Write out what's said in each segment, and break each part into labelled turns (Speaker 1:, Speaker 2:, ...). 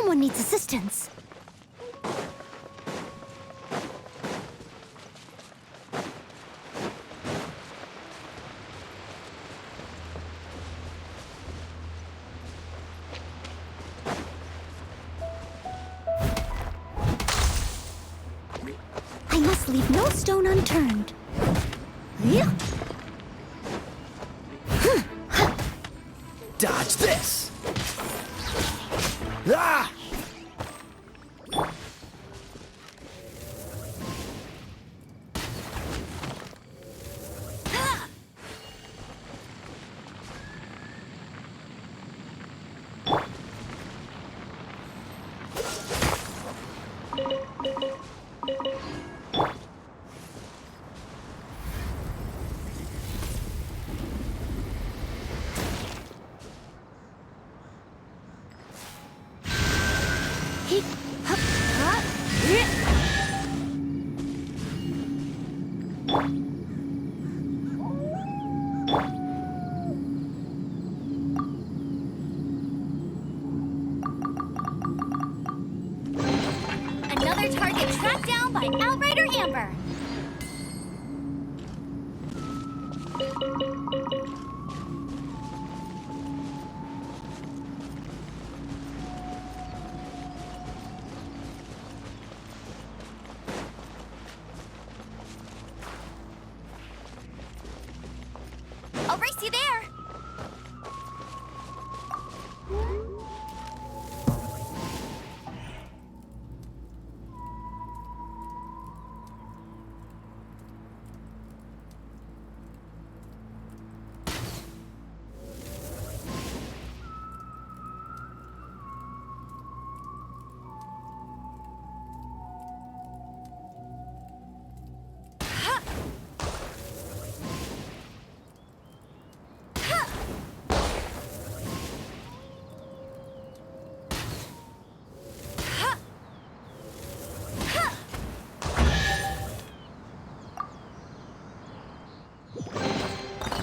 Speaker 1: Someone needs assistance. I must leave no stone unturned. Yeah.
Speaker 2: Dodge this! Ah!
Speaker 1: Another target tracked down by Outrider Amber. I'll race you there.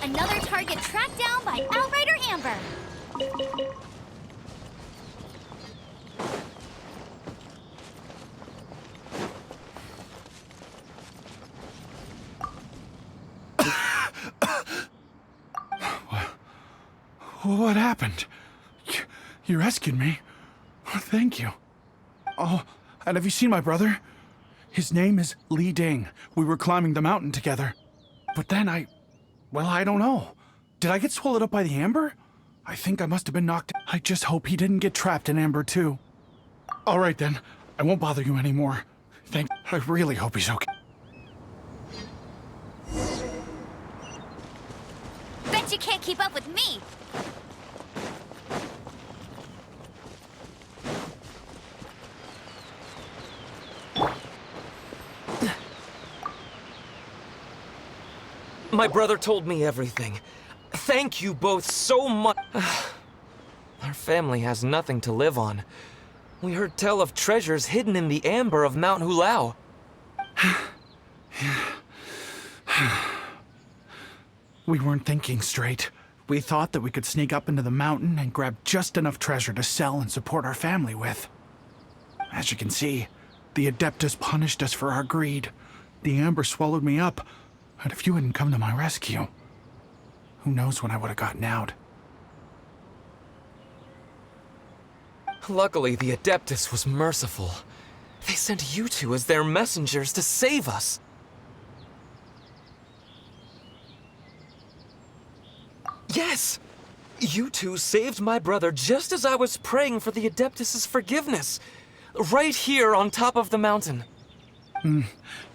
Speaker 1: Another target tracked down by Outrider Amber.
Speaker 3: What happened? You rescued me. Thank you. Oh, and have you seen my brother? His name is LuLiDung. We were climbing the mountain together. But then well, I don't know. Did I get swallowed up by the amber? I think I must have been knocked. I just hope he didn't get trapped in amber too. All right then. I won't bother you anymore. I really hope he's okay.
Speaker 1: Bet you can't keep up with me.
Speaker 2: My brother told me everything. Thank you both so much. Our family has nothing to live on. We heard tell of treasures hidden in the amber of Mount Hulao.
Speaker 3: We weren't thinking straight. We thought that we could sneak up into the mountain and grab just enough treasure to sell and support our family with. As you can see, the Adeptus punished us for our greed. The amber swallowed me up, and if you hadn't come to my rescue, who knows when I would have gotten out.
Speaker 2: Luckily, the Adeptus was merciful. They sent you two as their messengers to save us. Yes! You two saved my brother just as I was praying for the Adeptus' forgiveness. Right here on top of the mountain.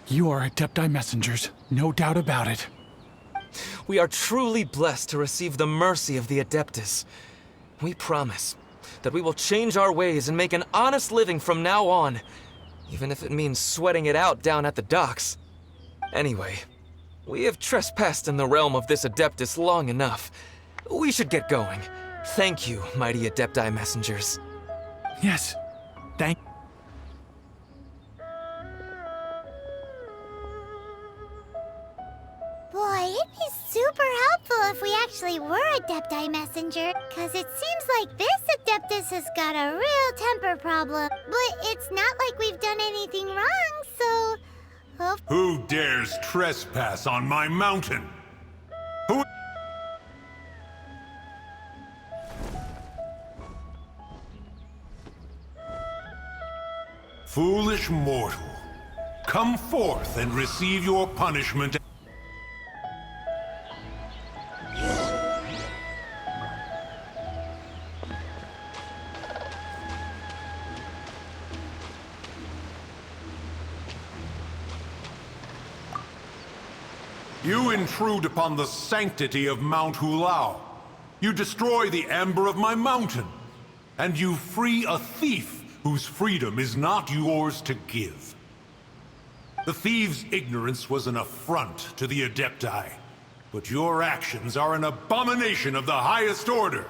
Speaker 3: You are Adepti messengers, no doubt about it.
Speaker 2: We are truly blessed to receive the mercy of the Adeptus. We promise that we will change our ways and make an honest living from now on, even if it means sweating it out down at the docks. Anyway, we have trespassed in the realm of this Adeptus long enough. We should get going. Thank you, mighty Adepti messengers.
Speaker 3: Yes, thank.
Speaker 1: Boy, It'd be super helpful if we actually were Adepti Messenger, because it seems like this Adeptus has got a real temper problem. But it's not like we've done anything wrong, so...
Speaker 4: Who dares trespass on my mountain? Who... Foolish mortal, come forth and receive your punishment. You intrude upon the sanctity of Mount Hulao. You destroy the amber of my mountain. And you free a thief whose freedom is not yours to give. The thief's ignorance was an affront to the Adepti, but your actions are an abomination of the highest order.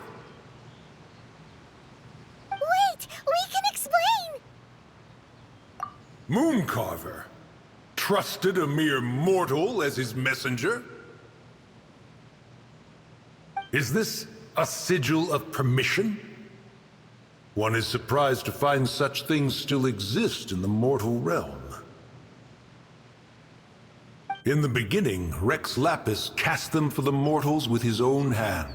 Speaker 1: Wait! We can explain!
Speaker 4: Mooncarver trusted a mere mortal as his messenger? Is this a sigil of permission? One is surprised to find such things still exist in the mortal realm. In the beginning, Rex Lapis cast them for the mortals with his own hand.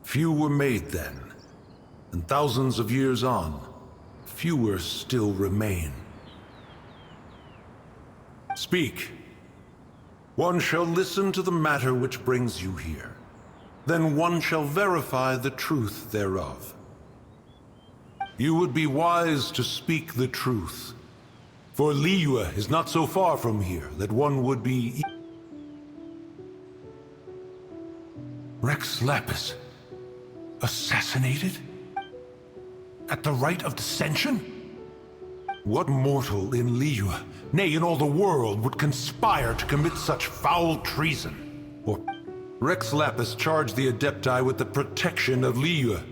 Speaker 4: Few were made then, and thousands of years on, fewer still remain. Speak. One shall listen to the matter which brings you here. Then one shall verify the truth thereof. You would be wise to speak the truth. For Liyue is not so far from here that one would be... Rex Lapis? Assassinated? At the rite of dissension? What mortal in Liyue, nay in all the world, would conspire to commit such foul treason? Or Rex Lapis charged the Adepti with the protection of Liyue,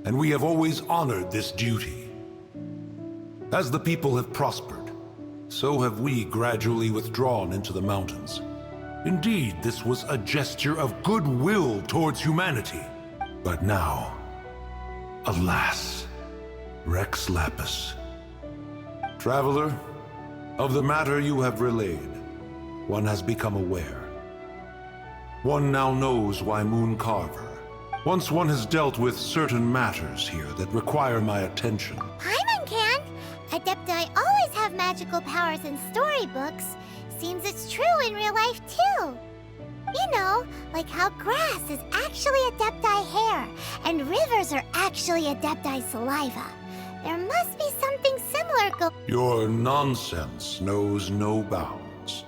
Speaker 4: and we have always honored this duty. As the people have prospered, so have we gradually withdrawn into the mountains. Indeed, this was a gesture of goodwill towards humanity. But now, alas, Rex Lapis. Traveler, of the matter you have relayed, one has become aware. One now knows why Mooncarver. Once one has dealt with certain matters here that require my attention.
Speaker 1: Paimon can! Adepti always have magical powers in storybooks. Seems it's true in real life, too. You know, like how grass is actually Adepti hair, and rivers are actually Adepti saliva. There must be something similar
Speaker 4: Your nonsense knows no bounds.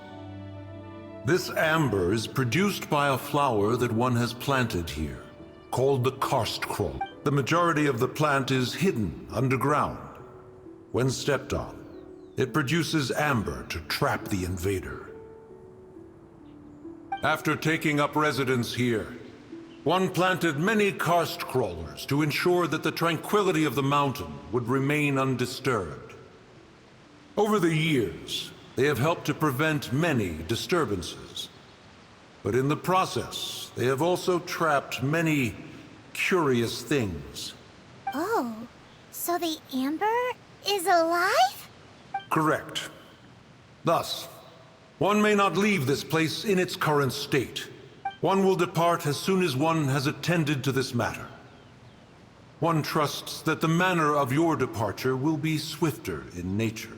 Speaker 4: This amber is produced by a flower that one has planted here, called the karst. The majority of the plant is hidden underground. When stepped on, it produces amber to trap the invader. After taking up residence here, one planted many karst crawlers to ensure that the tranquility of the mountain would remain undisturbed. Over the years, they have helped to prevent many disturbances. But in the process, they have also trapped many curious things.
Speaker 1: Oh, so the amber is alive?
Speaker 4: Correct. Thus, one may not leave this place in its current state. One will depart as soon as one has attended to this matter. One trusts that the manner of your departure will be swifter in nature.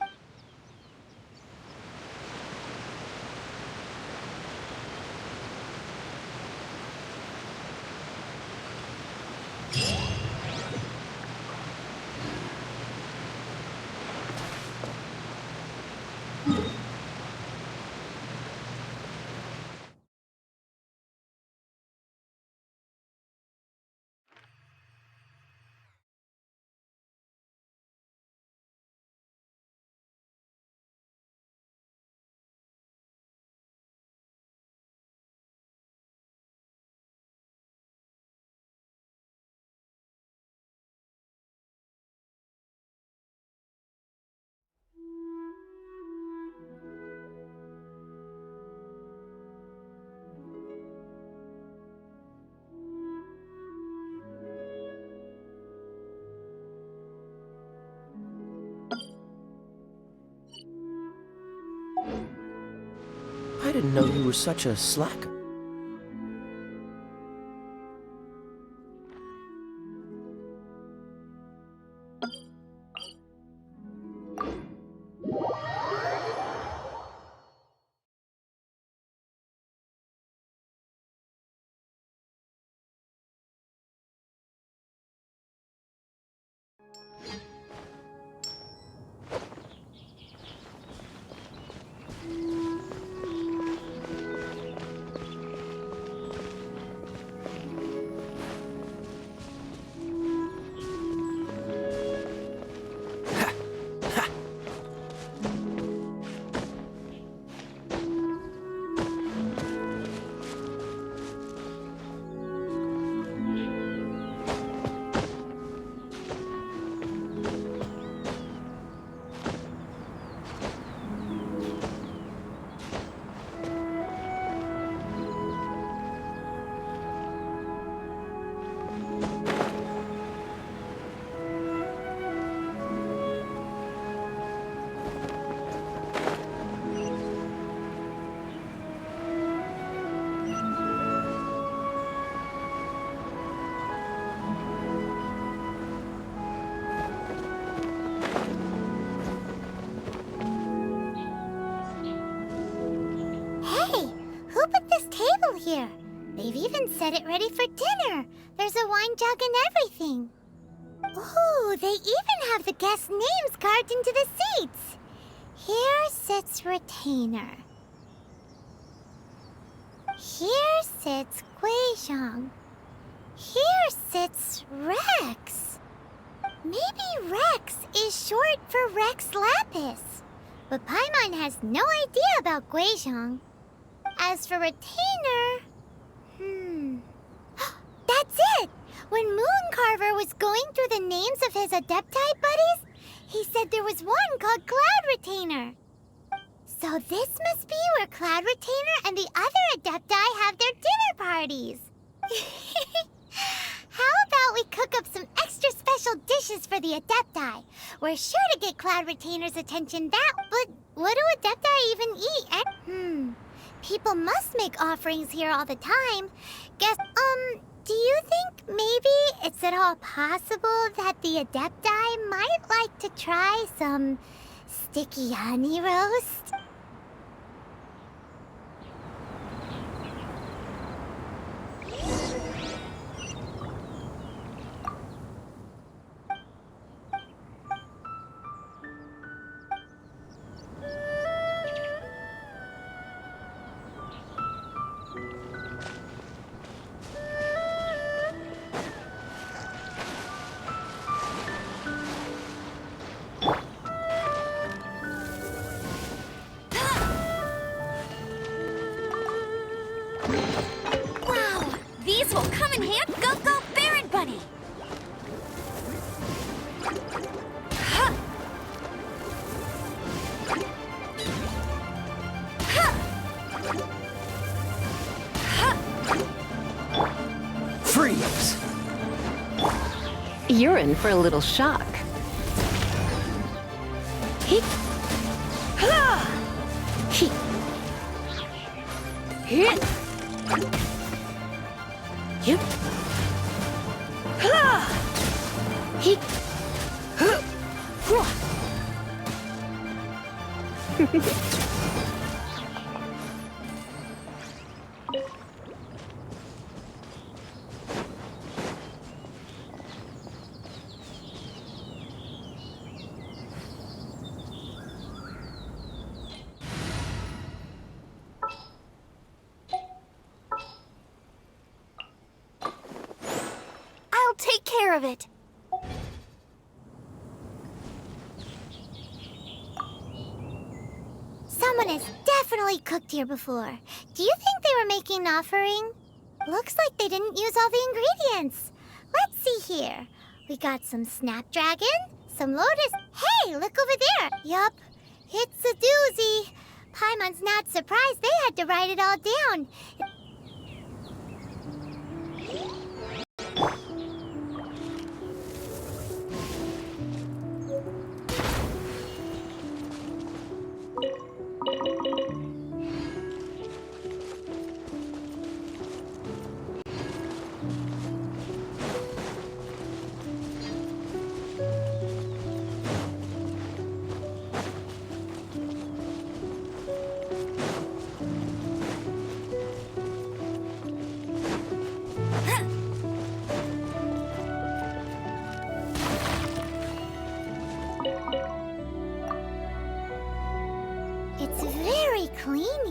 Speaker 5: I didn't know you were such a slacker.
Speaker 1: Here. They've even set it ready for dinner. There's a wine jug and everything. Ooh, they even have the guests' names carved into the seats. Here sits Retainer. Here sits Guizhong. Here sits Rex. Maybe Rex is short for Rex Lapis. But Paimon has no idea about Guizhong. As for Retainer... That's it! When Mooncarver was going through the names of his Adepti buddies, he said there was one called Cloud Retainer. So this must be where Cloud Retainer and the other Adepti have their dinner parties. How about we cook up some extra special dishes for the Adepti? We're sure to get Cloud Retainer's attention but what do Adepti even eat? People must make offerings here all the time. Do you think maybe it's at all possible that the Adepti might like to try some sticky honey roast?
Speaker 5: Freeze!
Speaker 6: You're in for a little shock. Hee. Ha! Hee. Hit. Yep. Ha! Hee. Huh.
Speaker 1: Take care of it. Someone has definitely cooked here before. Do you think they were making an offering? Looks like they didn't use all the ingredients. Let's see here. We got some snapdragon, some lotus. Hey, look over there. Yup, it's a doozy. Paimon's not surprised they had to write it all down.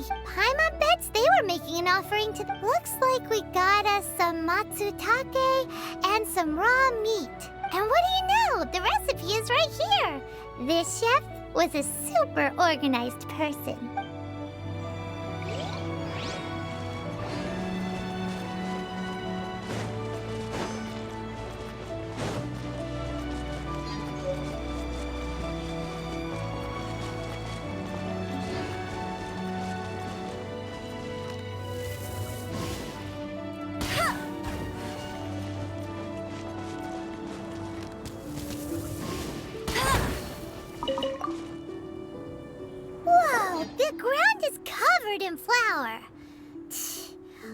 Speaker 1: Paimon bets they were making an offering to the... Looks like we got us some matsutake and some raw meat. And what do you know? The recipe is right here. This chef was a super organized person. Whoa, the ground is covered in flour.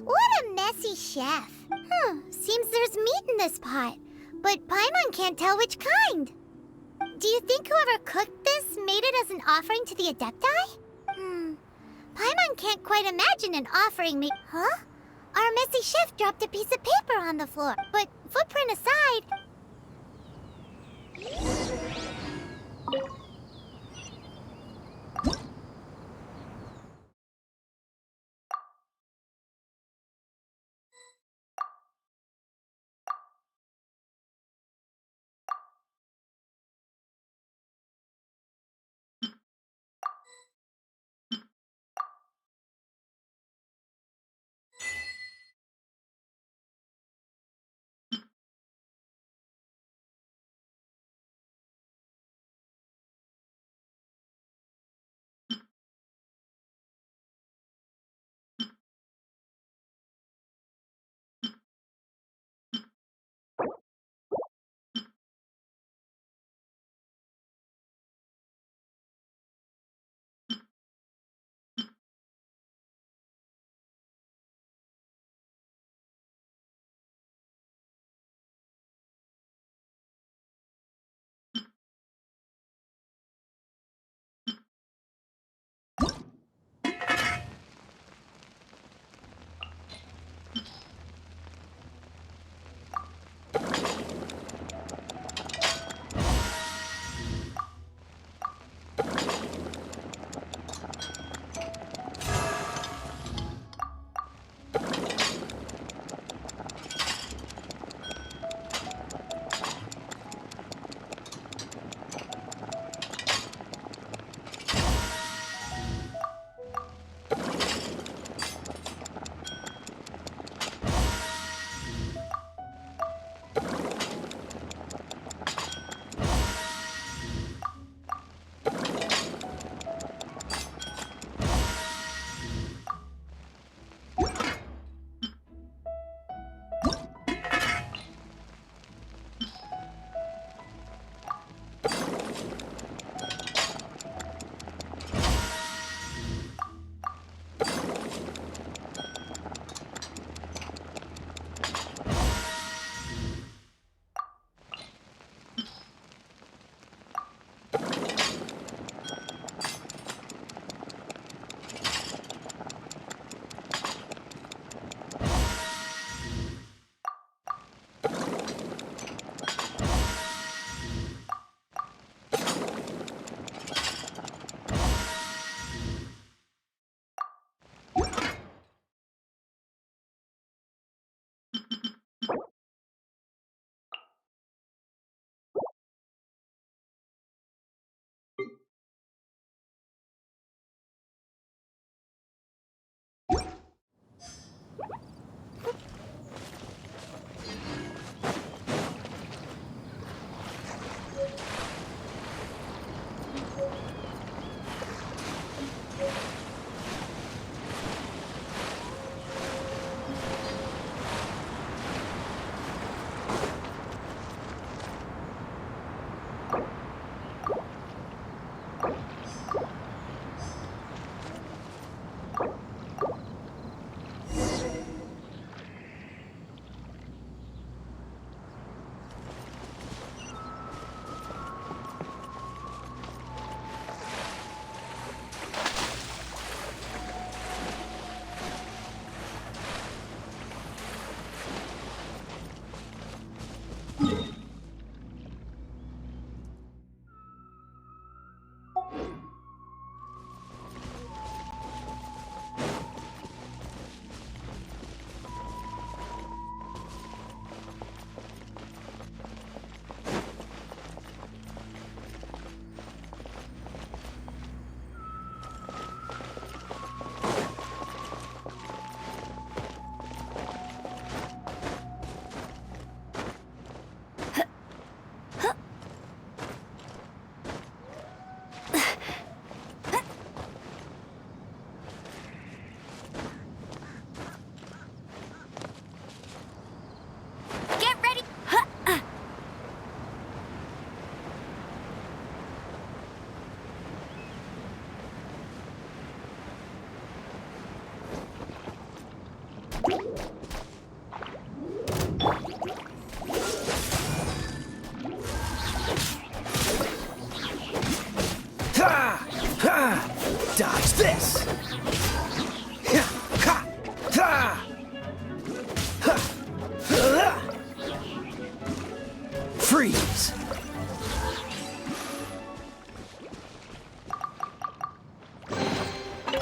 Speaker 1: What a messy chef. Seems there's meat in this pot, but Paimon can't tell which kind. Do you think whoever cooked this made it as an offering to the Adepti? Paimon can't quite imagine an offering made... Huh? Our messy chef dropped a piece of paper on the floor, but footprint aside...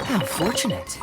Speaker 5: How fortunate.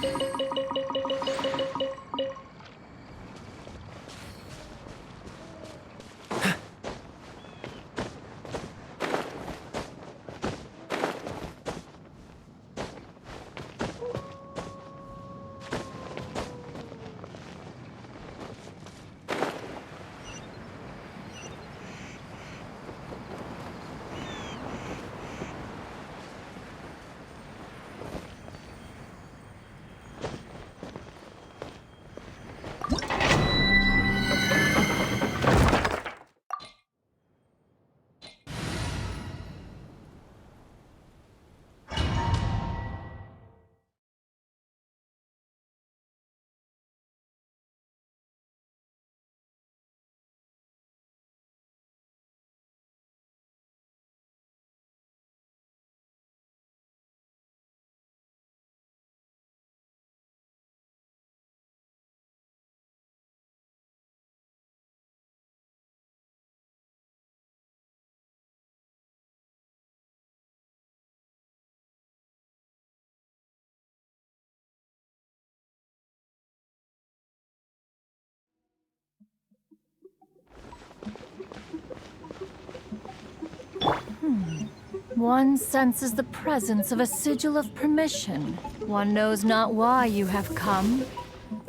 Speaker 7: One senses the presence of a sigil of permission. One knows not why you have come,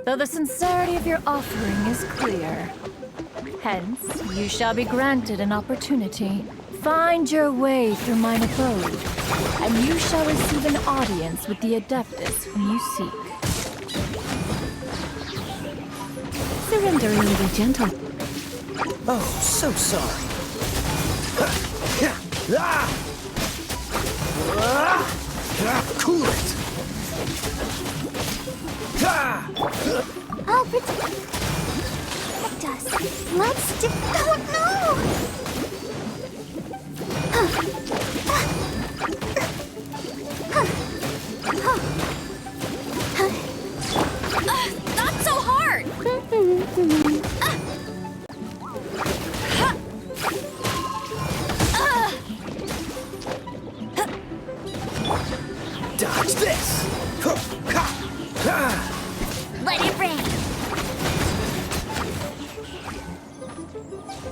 Speaker 7: though the sincerity of your offering is clear. Hence, you shall be granted an opportunity. Find your way through mine abode, and you shall receive an audience with the Adeptus whom you seek.
Speaker 6: Surrendering will be gentle.
Speaker 5: Oh, so sorry. Cool it.
Speaker 1: I'll protect us. Let's oh no!
Speaker 7: Not so hard!
Speaker 5: Dodge this.
Speaker 1: Let it rain.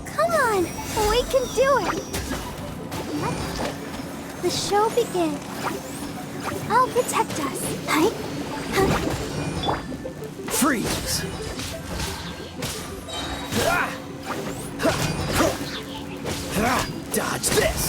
Speaker 1: Come on, we can do it. Let the show begin. I'll protect us. Hi.
Speaker 5: Freeze. Dodge this.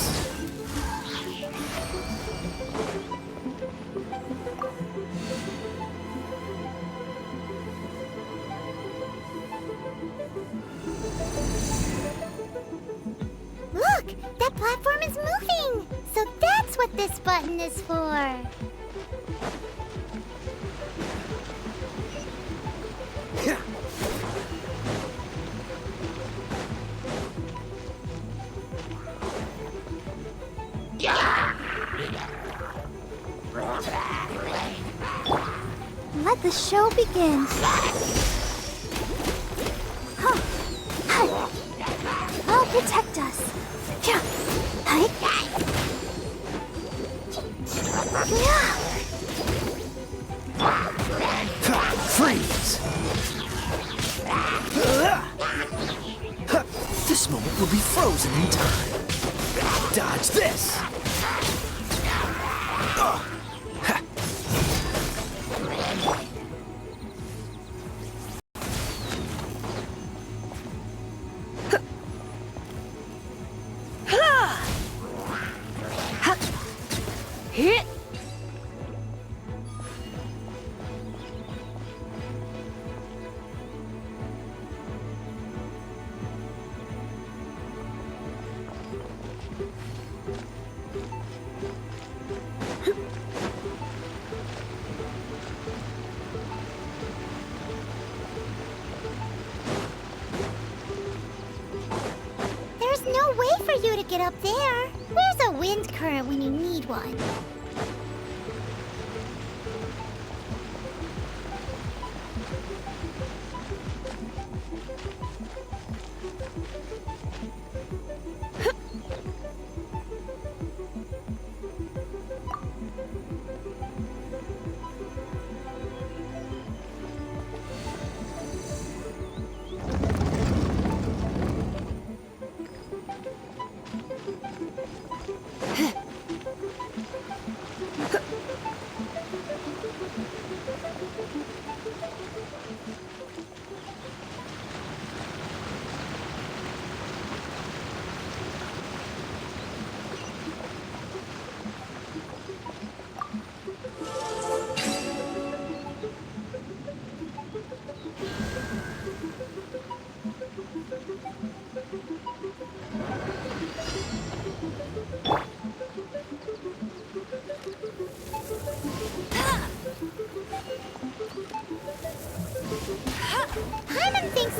Speaker 1: Look, that platform is moving. So that's what this button is for. Let the show begin. Huh. Hi. I'll protect us. Yeah. Hi. Yeah.
Speaker 5: Freeze. This moment will be frozen in time. Dodge this.
Speaker 7: Hit!
Speaker 1: There's no way for you to get up there. Where's a wind current when you need one?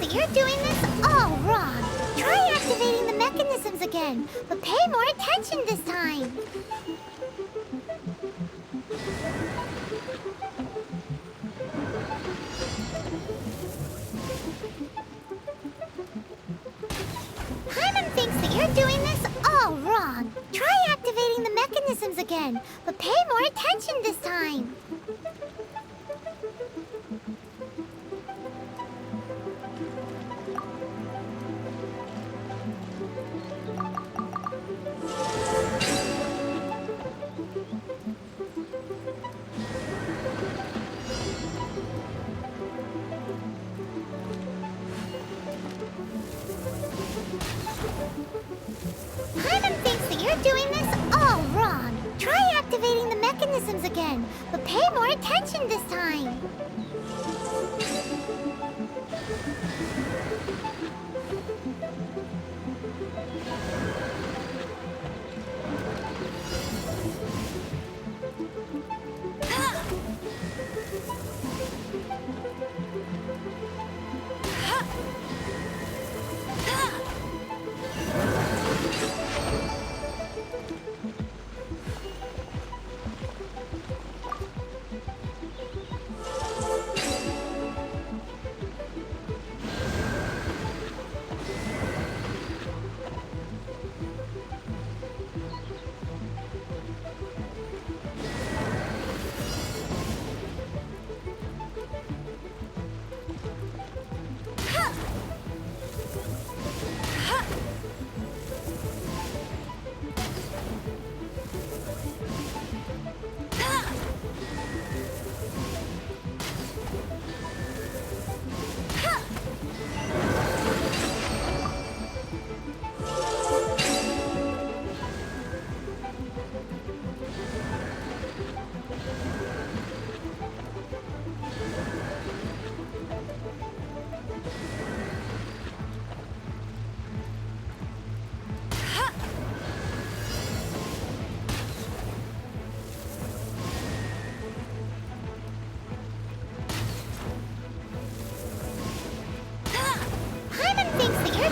Speaker 1: that you're doing this all wrong. Try activating the mechanisms again, but pay more attention this time. Paimon thinks that you're doing this all wrong. Try activating the mechanisms again, but pay more attention this time. Paimon thinks that you're doing this all wrong. Try activating the mechanisms again, but pay more attention this time.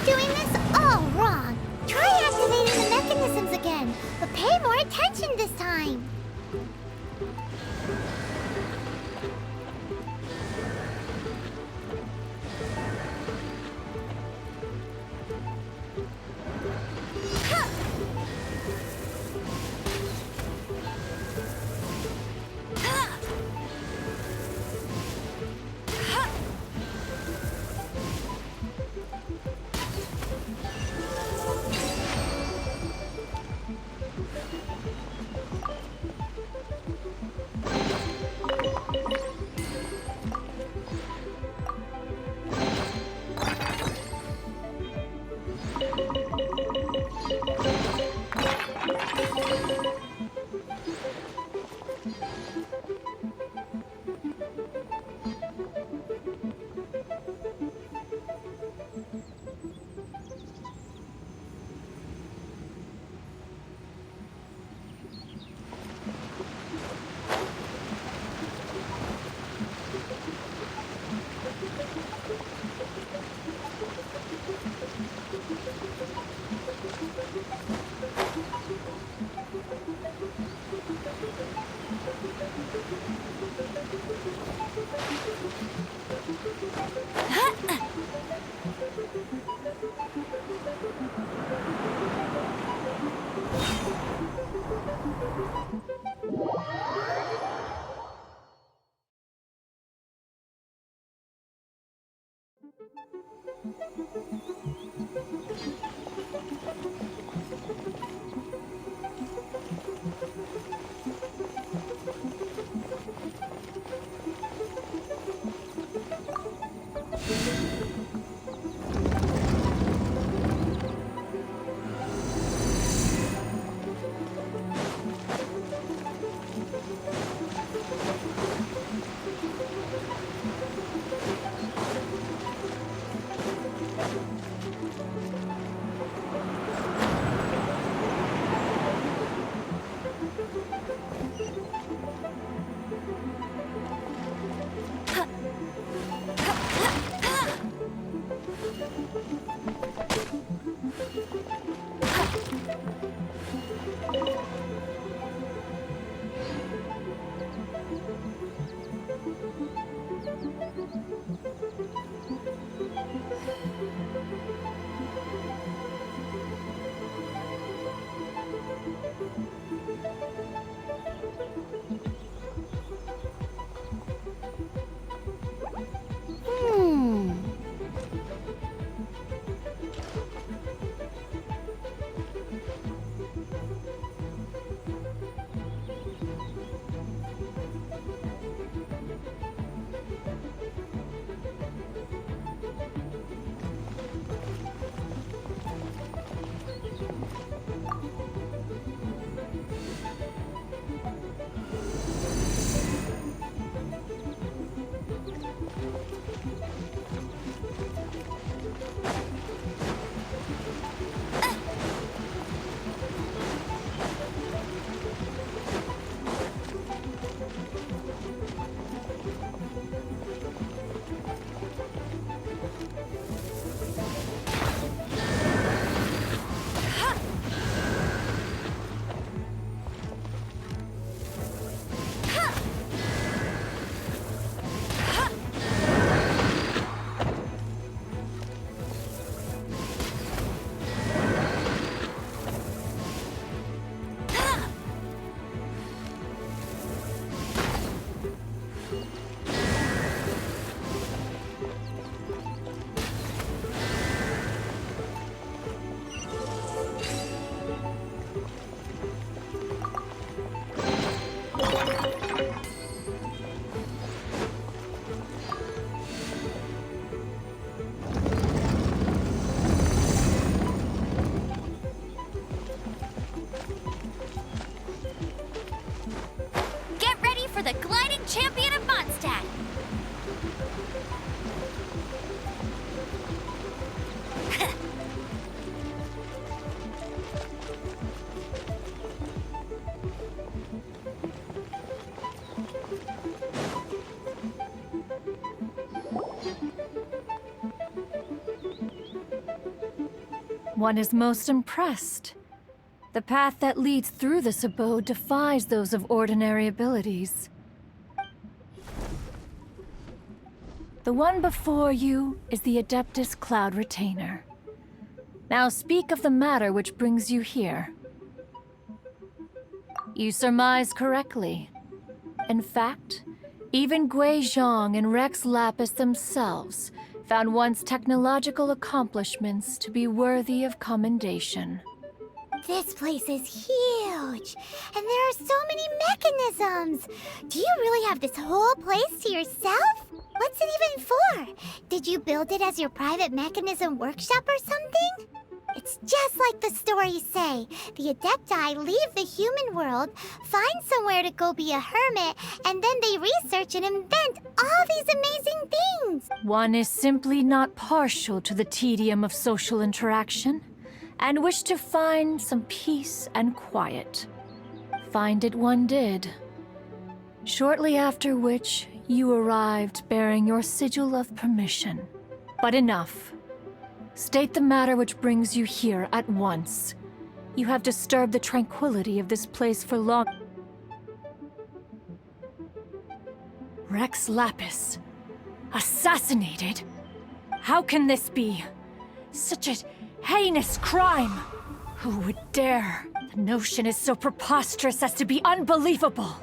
Speaker 1: Doing this all wrong. Try activating the mechanisms again, but pay more attention this time.
Speaker 7: One is most impressed. The path that leads through this abode defies those of ordinary abilities. The one before you is the Adeptus Cloud Retainer. Now speak of the matter which brings you here. You surmise correctly. In fact, even Gui Zhang and Rex Lapis themselves found one's technological accomplishments to be worthy of commendation.
Speaker 1: This place is huge, and there are so many mechanisms. Do you really have this whole place to yourself? What's it even for? Did you build it as your private mechanism workshop or something? It's just like the stories say. The Adepti leave the human world, find somewhere to go be a hermit, and then they research and invent all these amazing things.
Speaker 7: One is simply not partial to the tedium of social interaction, and wished to find some peace and quiet. Find it one did. Shortly after which, you arrived bearing your sigil of permission. But enough. State the matter which brings you here at once. You have disturbed the tranquility of this place for long. Rex Lapis. Assassinated? How can this be? Such a heinous crime! Who would dare? The notion is so preposterous as to be unbelievable.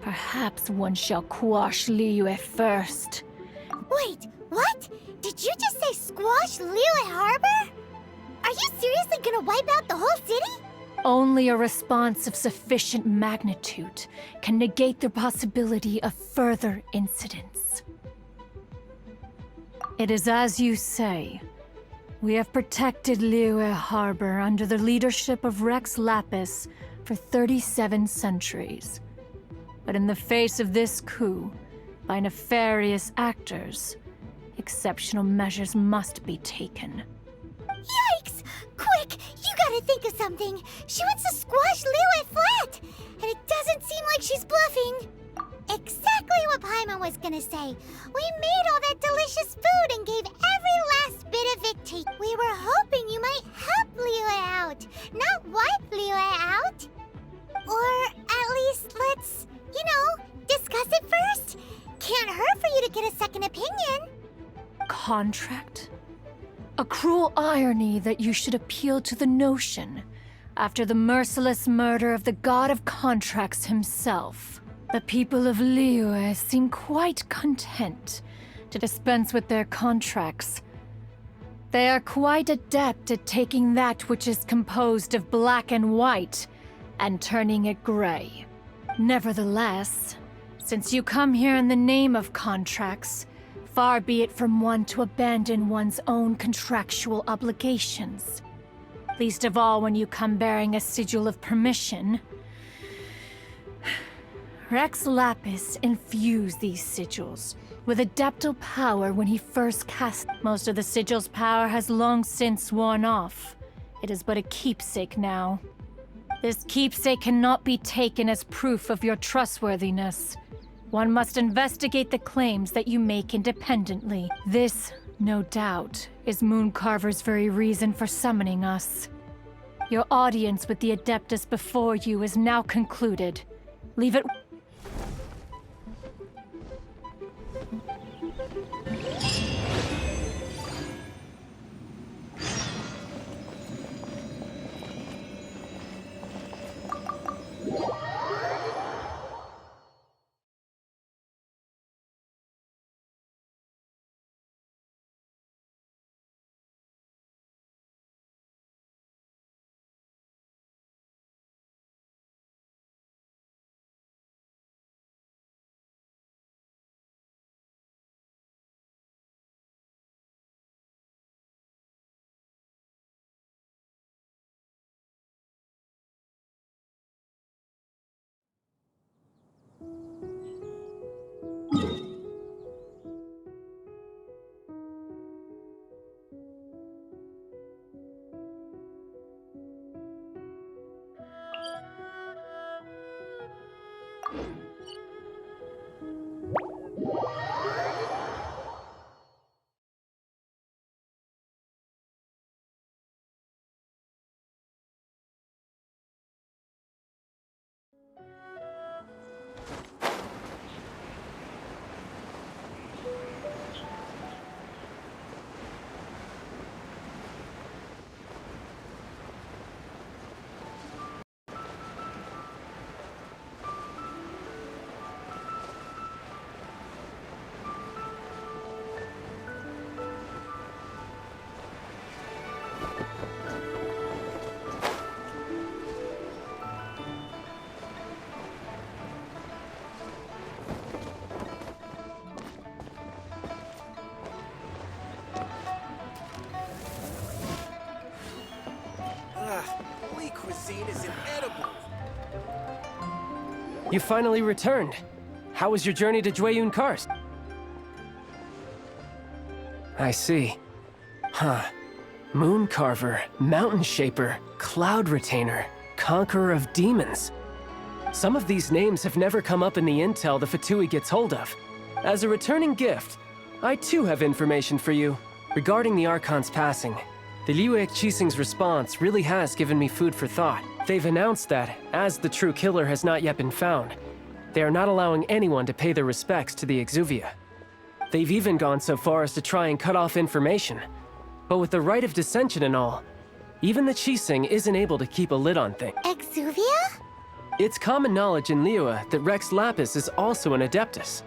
Speaker 7: Perhaps one shall quash Liyue first.
Speaker 1: Wait, what? Did you just say squash Liyue Harbor? Are you seriously gonna wipe out the whole city?
Speaker 7: Only a response of sufficient magnitude can negate the possibility of further incidents. It is as you say. We have protected Liyue Harbor under the leadership of Rex Lapis for 37 centuries. But in the face of this coup, by nefarious actors, exceptional measures must be taken.
Speaker 1: Yikes! Quick, you gotta think of something. She wants to squash Liyue flat, and it doesn't seem like she's bluffing. Exactly what Paimon was gonna say. We made all that delicious food and gave every last bit of it to you. We were hoping you might help Liyue out, not wipe Liyue out. Or at least let's, discuss it first. Can't hurt for you to get a second opinion.
Speaker 7: Contract? A cruel irony that you should appeal to the notion after the merciless murder of the god of contracts himself. The people of Liyue seem quite content to dispense with their contracts. They are quite adept at taking that which is composed of black and white and turning it gray. Nevertheless, since you come here in the name of contracts, far be it from one to abandon one's own contractual obligations. Least of all when you come bearing a sigil of permission. Rex Lapis infused these sigils with adeptal power when he first cast. Most of the sigil's power has long since worn off. It is but a keepsake now. This keepsake cannot be taken as proof of your trustworthiness. One must investigate the claims that you make independently. This, no doubt, is Mooncarver's very reason for summoning us. Your audience with the Adeptus before you is now concluded. Leave it...
Speaker 8: You finally returned. How was your journey to Jueyun Karst? I see. Huh. Moon Carver, Mountain Shaper, Cloud Retainer, Conqueror of Demons. Some of these names have never come up in the intel the Fatui gets hold of. As a returning gift, I too have information for you. Regarding the Archon's passing, the Liyue Qixing's response really has given me food for thought. They've announced that, as the true killer has not yet been found, they are not allowing anyone to pay their respects to the Exuvia. They've even gone so far as to try and cut off information. But with the right of dissension and all, even the Qixing isn't able to keep a lid on things.
Speaker 1: Exuvia?
Speaker 8: It's common knowledge in Liyue that Rex Lapis is also an Adeptus.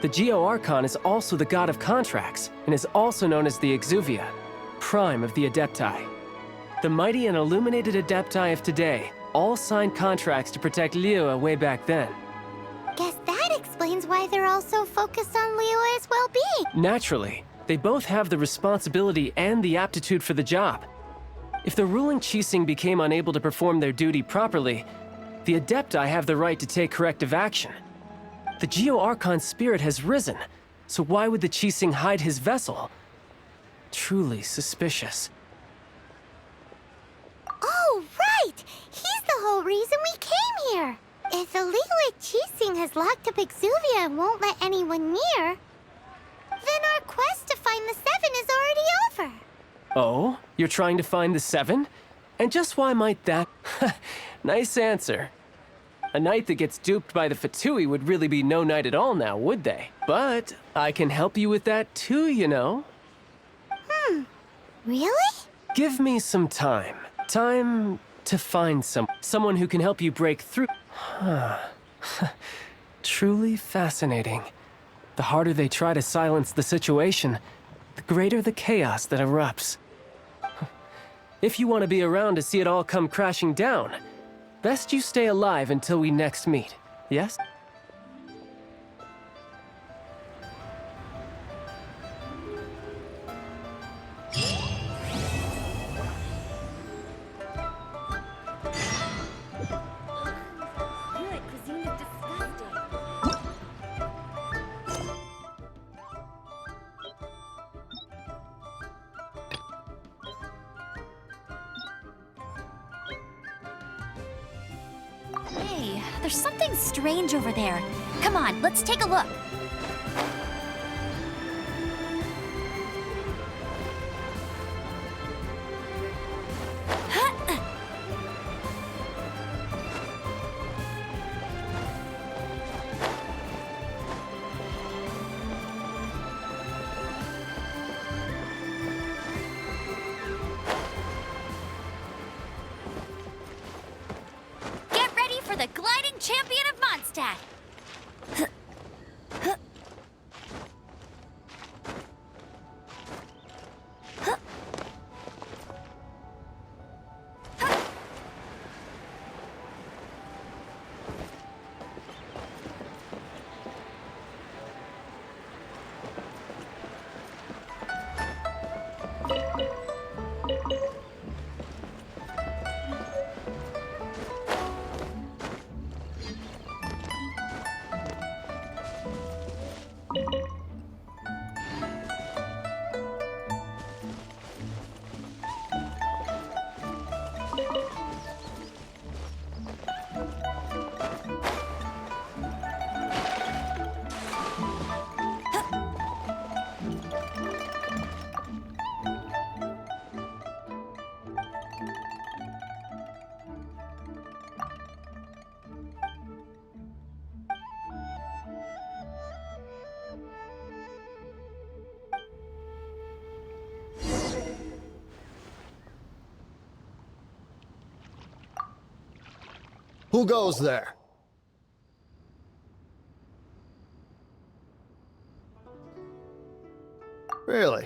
Speaker 8: The Geo-Archon is also the god of contracts, and is also known as the Exuvia, prime of the Adepti. The mighty and illuminated Adepti of today all signed contracts to protect Liyue way back then.
Speaker 1: Guess that explains why they're all so focused on Liyue's well-being.
Speaker 8: Naturally, they both have the responsibility and the aptitude for the job. If the ruling Qixing became unable to perform their duty properly, the Adepti have the right to take corrective action. The Geo-Archon's spirit has risen, so why would the Qixing hide his vessel? Truly suspicious.
Speaker 1: Oh, right! He's the whole reason we came here! If the Liyue Qixing has locked up Exuvia and won't let anyone near, then our quest to find the Seven is already over.
Speaker 8: Oh? You're trying to find the Seven? And just why might that... Nice answer. A knight that gets duped by the Fatui would really be no knight at all now, would they? But I can help you with that too, you know.
Speaker 1: Really?
Speaker 8: Give me some time. Time to find someone who can help you break through. Truly fascinating. The harder they try to silence the situation, the greater the chaos that erupts. If you want to be around to see it all come crashing down, best you stay alive until we next meet, yes?
Speaker 9: Hey, there's something strange over there. Come on, let's take a look. For the gliding champion of Mondstadt.
Speaker 10: Who goes there? Really?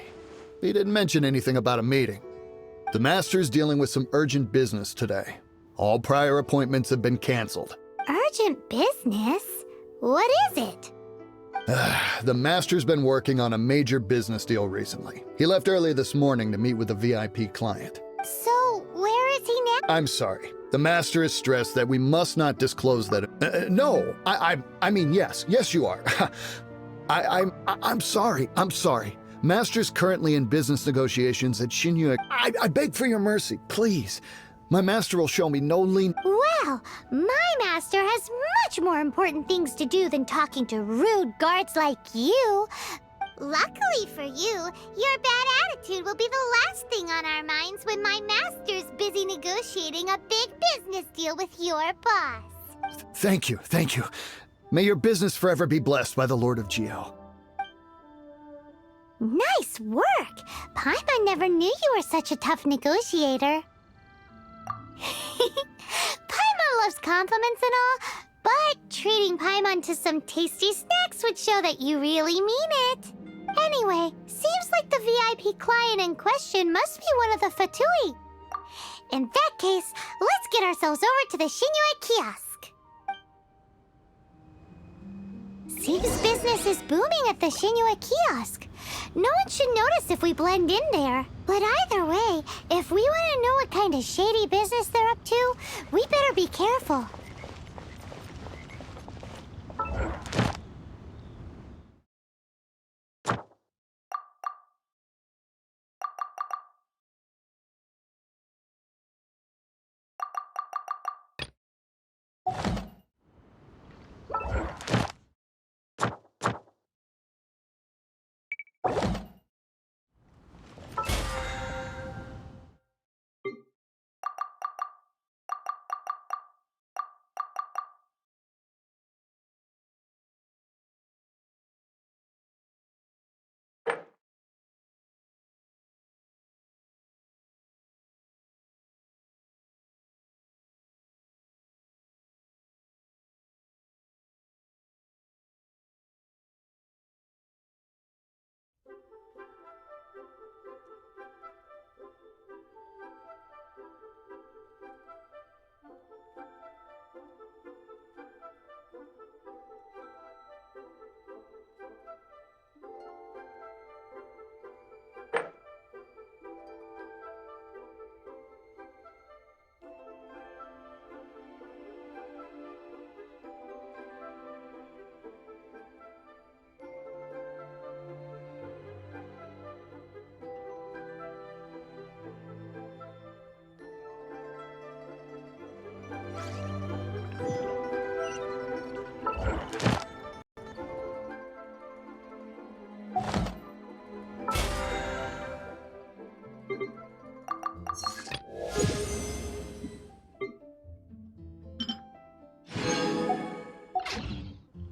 Speaker 10: He didn't mention anything about a meeting. The Master's dealing with some urgent business today. All prior appointments have been canceled.
Speaker 1: Urgent business? What is it?
Speaker 10: The Master's been working on a major business deal recently. He left early this morning to meet with a VIP client.
Speaker 1: So, where is he now?
Speaker 10: I'm sorry. The Master is stressed that we must not disclose that. No, I mean, yes. Yes, you are. I'm sorry. I'm sorry. Master's currently in business negotiations at Liyue. I beg for your mercy, please. My master will show me no lean.
Speaker 1: Well, my master has much more important things to do than talking to rude guards like you. Luckily for you, your bad attitude will be the last thing on our minds when my master's busy negotiating a big business deal with your boss.
Speaker 10: Thank you, thank you. May your business forever be blessed by the Lord of Geo.
Speaker 1: Nice work! Paimon never knew you were such a tough negotiator. Paimon loves compliments and all, but treating Paimon to some tasty snacks would show that you really mean it. Anyway, seems like the VIP client in question must be one of the Fatui. In that case, let's get ourselves over to the Liyue kiosk. Seems business is booming at the Liyue kiosk. No one should notice if we blend in there. But either way, if we want to know what kind of shady business they're up to, we better be careful.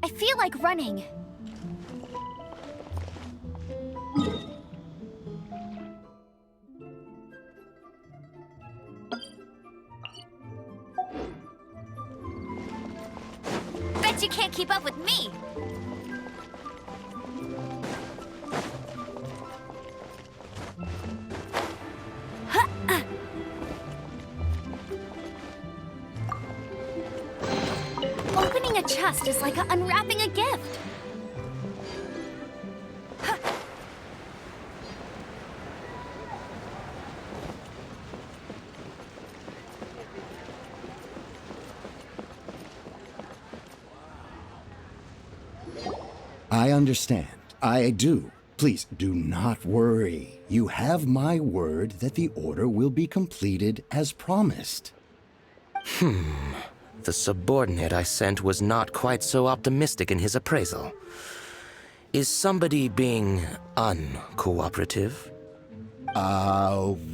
Speaker 9: I feel like running. Bet you can't keep up with me. Opening a chest is like unwrapping a gift.
Speaker 5: I understand. I do. Please do not worry. You have my word that the order will be completed as promised.
Speaker 11: The subordinate I sent was not quite so optimistic in his appraisal. Is somebody being uncooperative?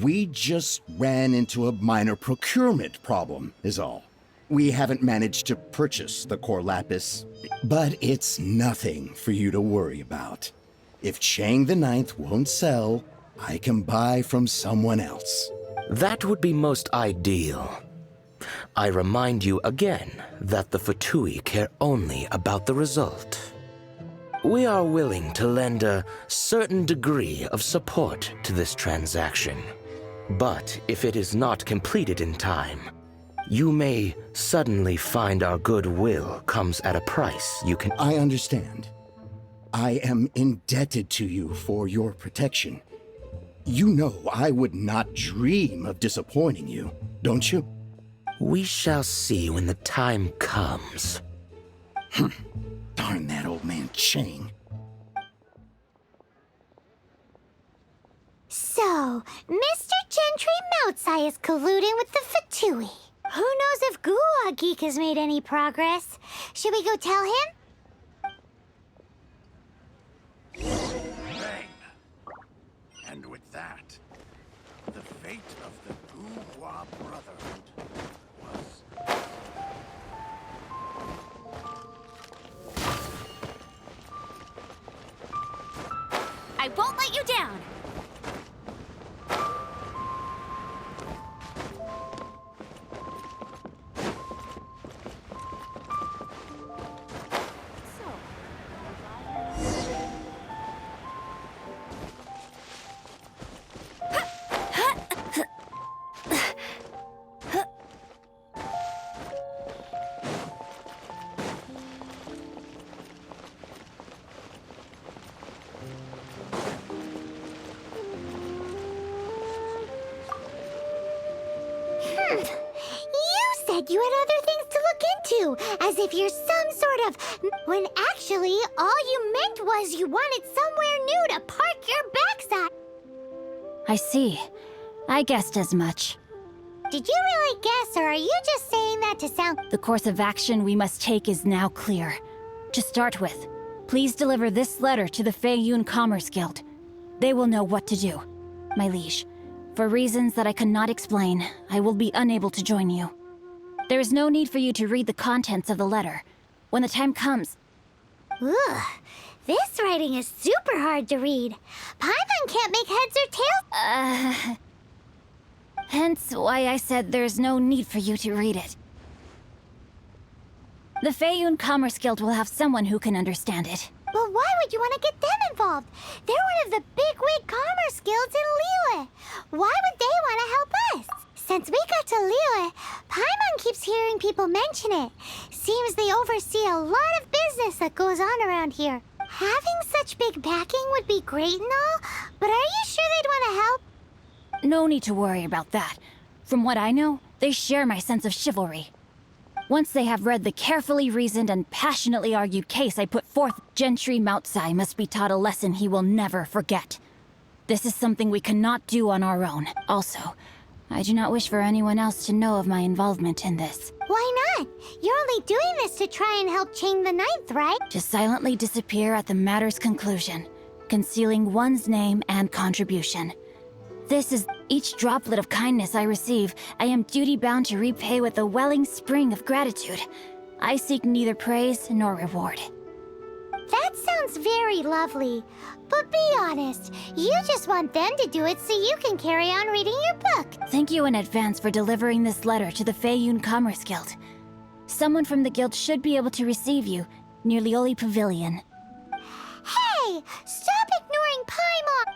Speaker 5: We just ran into a minor procurement problem, is all. We haven't managed to purchase the core lapis, but it's nothing for you to worry about. If Chang the Ninth won't sell, I can buy from someone else.
Speaker 11: That would be most ideal. I remind you again that the Fatui care only about the result. We are willing to lend a certain degree of support to this transaction. But if it is not completed in time, you may suddenly find our goodwill comes at a price you can...
Speaker 5: I understand. I am indebted to you for your protection. You know I would not dream of disappointing you, don't you?
Speaker 11: We shall see when the time comes.
Speaker 5: Darn that old man Chang.
Speaker 1: So, Mr. Gentry Moutsai is colluding with the Fatui. Who knows if Guwa Geek has made any progress? Should we go tell him?
Speaker 4: Bang! And with that, the fate of the Guhua Brotherhood was...
Speaker 9: I won't let you down!
Speaker 1: You said you had other things to look into, as if you're some sort of... When actually, all you meant was you wanted somewhere new to park your backside.
Speaker 9: I see. I guessed as much.
Speaker 1: Did you really guess, or are you just saying that to sound...
Speaker 9: The course of action we must take is now clear. To start with, please deliver this letter to the Feiyun Commerce Guild. They will know what to do. My liege, for reasons that I cannot explain, I will be unable to join you. There is no need for you to read the contents of the letter. When the time comes...
Speaker 1: Ugh, this writing is super hard to read. Paimon can't make heads or tails...
Speaker 9: Hence why I said there's no need for you to read it. The Feiyun Commerce Guild will have someone who can understand it.
Speaker 1: But why would you want to get them involved? They're one of the bigwig commerce guilds in Liyue. Why would they want to help us? Since we got to Liyue, Paimon keeps hearing people mention it. Seems they oversee a lot of business that goes on around here. Having such big backing would be great and all, but are you sure they'd want to help?
Speaker 9: No need to worry about that. From what I know, they share my sense of chivalry. Once they have read the carefully reasoned and passionately argued case I put forth, Gentry Moutsai must be taught a lesson he will never forget. This is something we cannot do on our own. Also, I do not wish for anyone else to know of my involvement in this.
Speaker 1: Why not? You're only doing this to try and help Chang the Ninth, right?
Speaker 9: To silently disappear at the matter's conclusion, concealing one's name and contribution. This is each droplet of kindness I receive, I am duty-bound to repay with a welling spring of gratitude. I seek neither praise nor reward.
Speaker 1: That sounds very lovely. But be honest, you just want them to do it so you can carry on reading your book.
Speaker 9: Thank you in advance for delivering this letter to the Feiyun Commerce Guild. Someone from the guild should be able to receive you near Liyue Pavilion.
Speaker 1: Hey! Stop ignoring Paimon!